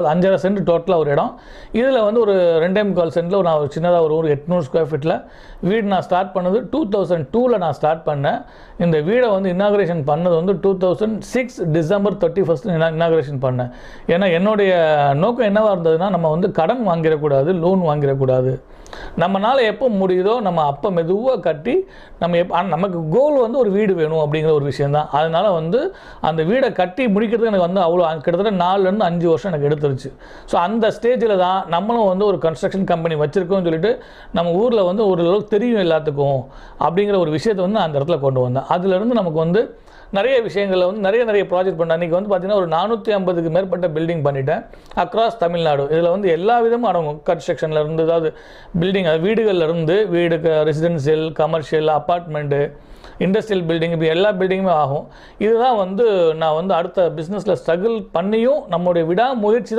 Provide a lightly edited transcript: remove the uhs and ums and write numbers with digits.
5.5 send டோட்டலாக ஒரு இடம். இதில் வந்து ஒரு 2.25 சென்ட்டில் நான் ஒரு சின்னதாக ஒரு 800 ஸ்கொயர் ஃபீட்டில் வீடு நான் ஸ்டார்ட் பண்ணது 2002 நான் ஸ்டார்ட் பண்ணேன். இந்த வீடை வந்து இன்னாகுரேஷன் பண்ணது வந்து 2006 டிசம்பர் 31 இன்னாகுரேஷன் பண்ணேன். ஏன்னா என்னுடைய நோக்கம் என்னவாக இருந்ததுன்னா, நம்ம வந்து கடன் வாங்கிடக்கூடாது, லோன் வாங்கிடக்கூடாது. நம்மளால் எப்போ முடியுதோ நம்ம அப்போ மெதுவாக கட்டி நமக்கு கோல் வந்து ஒரு வீடு வேணும் அப்படிங்கிற ஒரு விஷயந்தான். அதனால் வந்து அந்த வீடை கட்டி முடிக்கிறதுக்கு எனக்கு வந்து அவ்வளோ கிட்டத்தட்ட 4லேருந்து 5 வருஷம் எனக்கு எடுத்துருச்சு. ஸோ அந்த ஸ்டேஜில் தான் நம்மளும் வந்து ஒரு கன்ஸ்ட்ரக்ஷன் கம்பெனி வச்சுருக்கோம்னு சொல்லிட்டு நம்ம ஊரில் வந்து ஓரளவுக்கு தெரியும் எல்லாத்துக்கும் அப்படிங்கிற ஒரு விஷயத்தை வந்து அந்த இடத்துல கொண்டு வந்தேன். அதுலேருந்து நமக்கு வந்து நிறைய விஷயங்களில் வந்து நிறைய ப்ராஜெக்ட் பண்ணேன். அன்றைக்கி வந்து பார்த்திங்கன்னா ஒரு 450க்கு மேற்பட்ட பில்டிங் பண்ணிட்டேன் அக்ராஸ் தமிழ்நாடு. இதில் வந்து எல்லா விதமும் அடங்கும். கன்ஸ்ட்ரக்ஷனில் இருந்து, அதாவது பில்டிங், அது வீடுகள்லேருந்து வீடுக்கு, residential, commercial, apartment, industrial building, இப்போ எல்லா பில்டிங்குமே ஆகும். இதுதான் வந்து நான் வந்து அடுத்த பிஸ்னஸில் ஸ்ட்ரகிள் பண்ணியும் நம்மளுடைய விடாமுயற்சி தான்